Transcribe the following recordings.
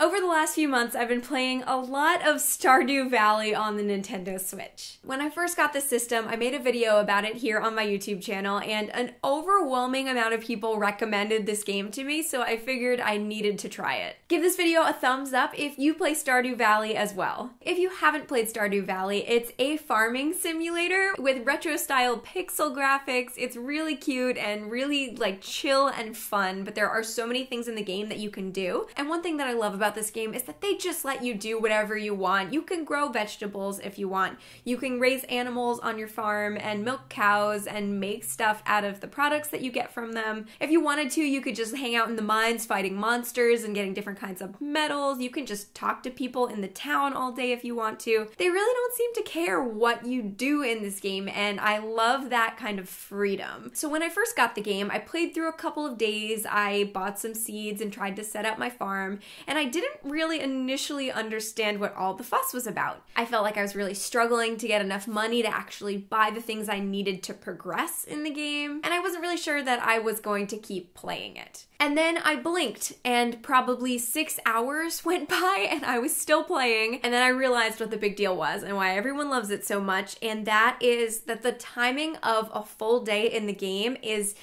Over the last few months, I've been playing a lot of Stardew Valley on the Nintendo Switch. When I first got this system, I made a video about it here on my YouTube channel, and an overwhelming amount of people recommended this game to me, so I figured I needed to try it. Give this video a thumbs up if you play Stardew Valley as well. If you haven't played Stardew Valley, it's a farming simulator with retro-style pixel graphics. It's really cute and really like chill and fun, but there are so many things in the game that you can do. And one thing that I love about this game is that they just let you do whatever you want. You can grow vegetables if you want. You can raise animals on your farm and milk cows and make stuff out of the products that you get from them. If you wanted to, you could just hang out in the mines fighting monsters and getting different kinds of metals. You can just talk to people in the town all day if you want to. They really don't seem to care what you do in this game, and I love that kind of freedom. So when I first got the game, I played through a couple of days. I bought some seeds and tried to set up my farm, and I didn't really initially understand what all the fuss was about. I felt like I was really struggling to get enough money to actually buy the things I needed to progress in the game, and I wasn't really sure that I was going to keep playing it. And then I blinked, and probably 6 hours went by, and I was still playing, and then I realized what the big deal was and why everyone loves it so much, and that is that the timing of a full day in the game is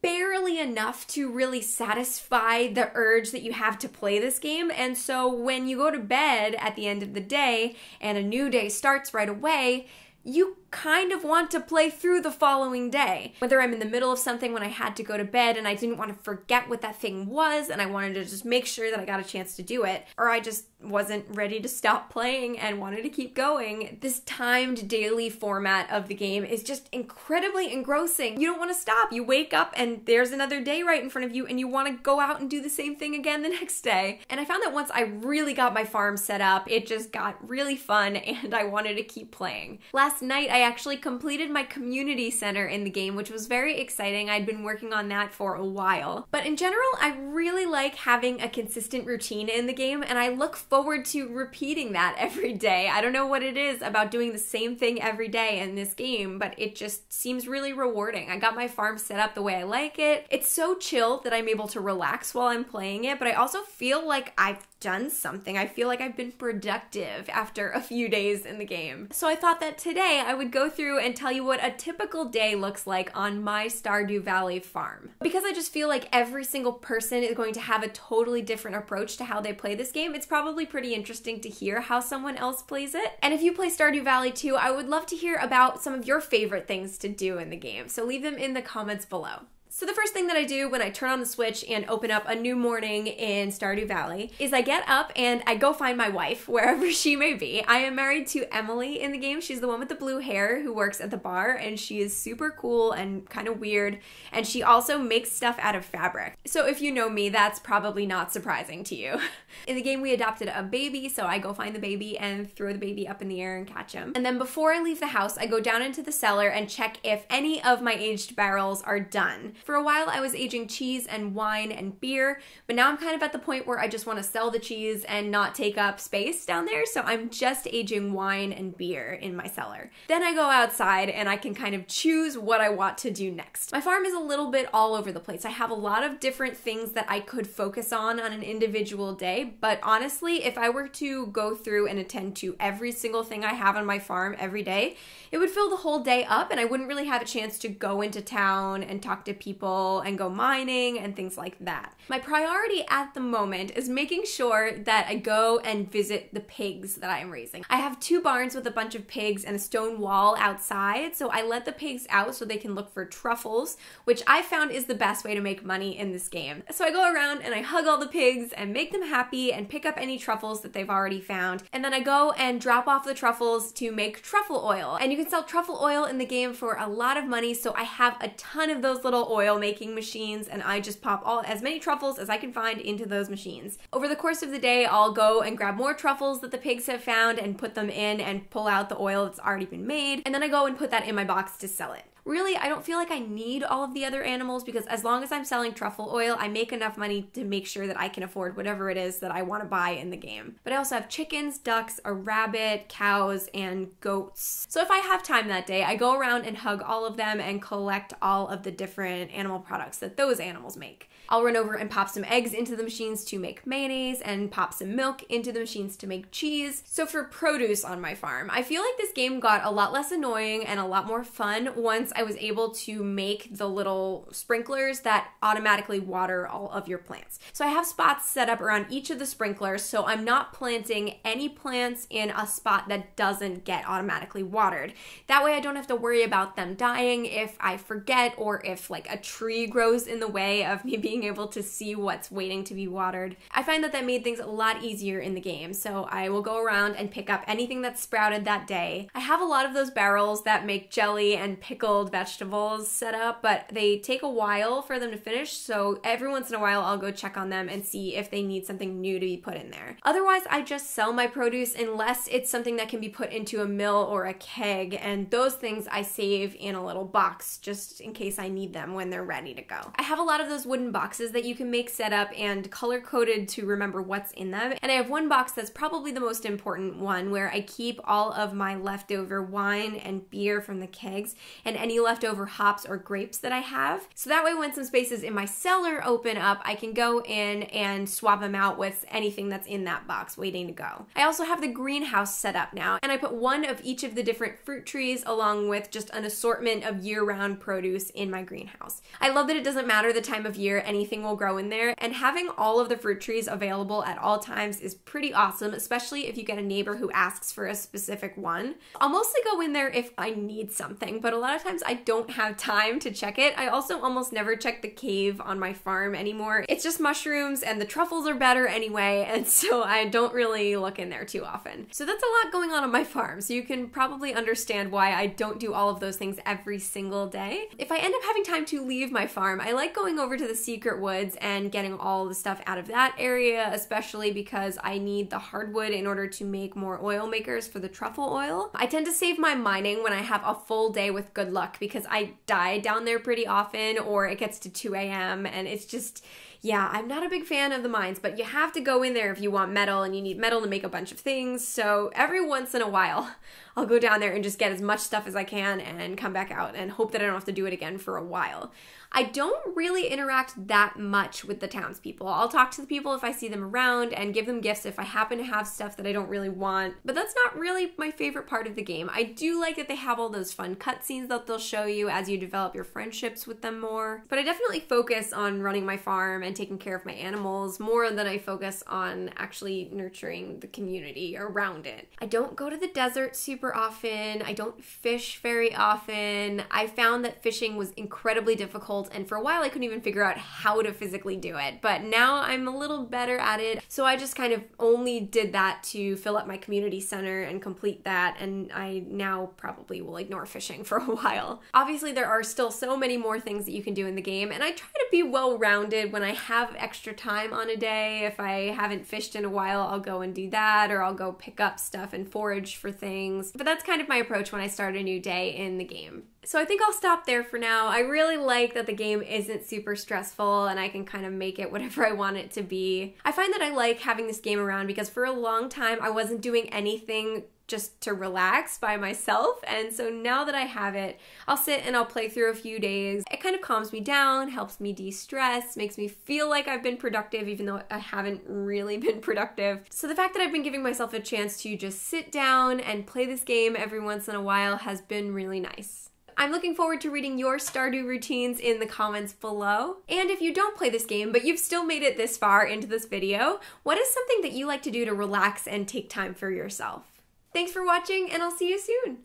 barely enough to really satisfy the urge that you have to play this game. And so when you go to bed at the end of the day and a new day starts right away, you kind of want to play through the following day. Whether I'm in the middle of something when I had to go to bed and I didn't want to forget what that thing was and I wanted to just make sure that I got a chance to do it, or I just wasn't ready to stop playing and wanted to keep going. This timed daily format of the game is just incredibly engrossing. You don't want to stop. You wake up and there's another day right in front of you and you want to go out and do the same thing again the next day. And I found that once I really got my farm set up, it just got really fun and I wanted to keep playing. Last night, I actually completed my community center in the game, which was very exciting. I'd been working on that for a while. But in general, I really like having a consistent routine in the game, and I look forward to repeating that every day. I don't know what it is about doing the same thing every day in this game, but it just seems really rewarding. I got my farm set up the way I like it. It's so chill that I'm able to relax while I'm playing it, but I also feel like I've done something. I feel like I've been productive after a few days in the game. So I thought that today I would go through and tell you what a typical day looks like on my Stardew Valley farm. Because I just feel like every single person is going to have a totally different approach to how they play this game, it's probably pretty interesting to hear how someone else plays it. And if you play Stardew Valley too, I would love to hear about some of your favorite things to do in the game. So leave them in the comments below. So the first thing that I do when I turn on the Switch and open up a new morning in Stardew Valley is I get up and I go find my wife, wherever she may be. I am married to Emily in the game. She's the one with the blue hair who works at the bar, and she is super cool and kind of weird, and she also makes stuff out of fabric. So if you know me, that's probably not surprising to you. In the game, we adopted a baby, so I go find the baby and throw the baby up in the air and catch him. And then before I leave the house, I go down into the cellar and check if any of my aged barrels are done. For a while, I was aging cheese and wine and beer, but now I'm kind of at the point where I just want to sell the cheese and not take up space down there, so I'm just aging wine and beer in my cellar. Then I go outside and I can kind of choose what I want to do next. My farm is a little bit all over the place. I have a lot of different things that I could focus on an individual day, but honestly, if I were to go through and attend to every single thing I have on my farm every day, it would fill the whole day up and I wouldn't really have a chance to go into town and talk to people and go mining and things like that. My priority at the moment is making sure that I go and visit the pigs that I am raising. I have 2 barns with a bunch of pigs and a stone wall outside, so I let the pigs out so they can look for truffles, which I found is the best way to make money in this game. So I go around and I hug all the pigs and make them happy and pick up any truffles that they've already found, and then I go and drop off the truffles to make truffle oil. And you can sell truffle oil in the game for a lot of money, so I have a ton of those little oil making machines, and I just pop as many truffles as I can find into those machines. Over the course of the day, I'll go and grab more truffles that the pigs have found and put them in and pull out the oil that's already been made, and then I go and put that in my box to sell it. Really, I don't feel like I need all of the other animals because as long as I'm selling truffle oil, I make enough money to make sure that I can afford whatever it is that I want to buy in the game. But I also have chickens, ducks, a rabbit, cows, and goats. So if I have time that day, I go around and hug all of them and collect all of the different animal products that those animals make. I'll run over and pop some eggs into the machines to make mayonnaise and pop some milk into the machines to make cheese. So for produce on my farm, I feel like this game got a lot less annoying and a lot more fun once I was able to make the little sprinklers that automatically water all of your plants. So I have spots set up around each of the sprinklers, so I'm not planting any plants in a spot that doesn't get automatically watered. That way I don't have to worry about them dying if I forget or if like a tree grows in the way of me being able to see what's waiting to be watered. I find that that made things a lot easier in the game, so I will go around and pick up anything that's sprouted that day. I have a lot of those barrels that make jelly and pickled vegetables set up, but they take a while for them to finish, so every once in a while I'll go check on them and see if they need something new to be put in there. Otherwise, I just sell my produce unless it's something that can be put into a mill or a keg, and those things I save in a little box just in case I need them when they're ready to go. I have a lot of those wooden boxes that you can make set up and color-coded to remember what's in them, and I have one box that's probably the most important one where I keep all of my leftover wine and beer from the kegs and any leftover hops or grapes that I have. So that way when some spaces in my cellar open up, I can go in and swap them out with anything that's in that box waiting to go. I also have the greenhouse set up now, and I put one of each of the different fruit trees along with just an assortment of year-round produce in my greenhouse. I love that it doesn't matter the time of year, anything will grow in there, and having all of the fruit trees available at all times is pretty awesome, especially if you get a neighbor who asks for a specific one. I'll mostly go in there if I need something, but a lot of times I don't have time to check it. I also almost never check the cave on my farm anymore. It's just mushrooms and the truffles are better anyway, and so I don't really look in there too often. So that's a lot going on my farm, so you can probably understand why I don't do all of those things every single day. If I end up having time to leave my farm, I like going over to the secret woods and getting all the stuff out of that area, especially because I need the hardwood in order to make more oil makers for the truffle oil. I tend to save my mining when I have a full day with good luck because I die down there pretty often, or it gets to 2 a.m. and it's just, yeah, I'm not a big fan of the mines, but you have to go in there if you want metal, and you need metal to make a bunch of things. So every once in a while, I'll go down there and just get as much stuff as I can and come back out and hope that I don't have to do it again for a while. I don't really interact that much with the townspeople. I'll talk to the people if I see them around and give them gifts if I happen to have stuff that I don't really want, but that's not really my favorite part of the game. I do like that they have all those fun cutscenes that they'll show you as you develop your friendships with them more, but I definitely focus on running my farm and taking care of my animals more than I focus on actually nurturing the community around it. I don't go to the desert super often. I don't fish very often. I found that fishing was incredibly difficult, and for a while I couldn't even figure out how to physically do it, but now I'm a little better at it. So I just kind of only did that to fill up my community center and complete that, and I now probably will ignore fishing for a while. Obviously there are still so many more things that you can do in the game, and I try to be well-rounded. When I have extra time on a day, if I haven't fished in a while, I'll go and do that, or I'll go pick up stuff and forage for things. But that's kind of my approach when I start a new day in the game. So I think I'll stop there for now. I really like that the game isn't super stressful and I can kind of make it whatever I want it to be. I find that I like having this game around because for a long time I wasn't doing anything just to relax by myself, and so now that I have it, I'll sit and I'll play through a few days. It kind of calms me down, helps me de-stress, makes me feel like I've been productive even though I haven't really been productive. So the fact that I've been giving myself a chance to just sit down and play this game every once in a while has been really nice. I'm looking forward to reading your Stardew routines in the comments below. And if you don't play this game, but you've still made it this far into this video, what is something that you like to do to relax and take time for yourself? Thanks for watching, and I'll see you soon!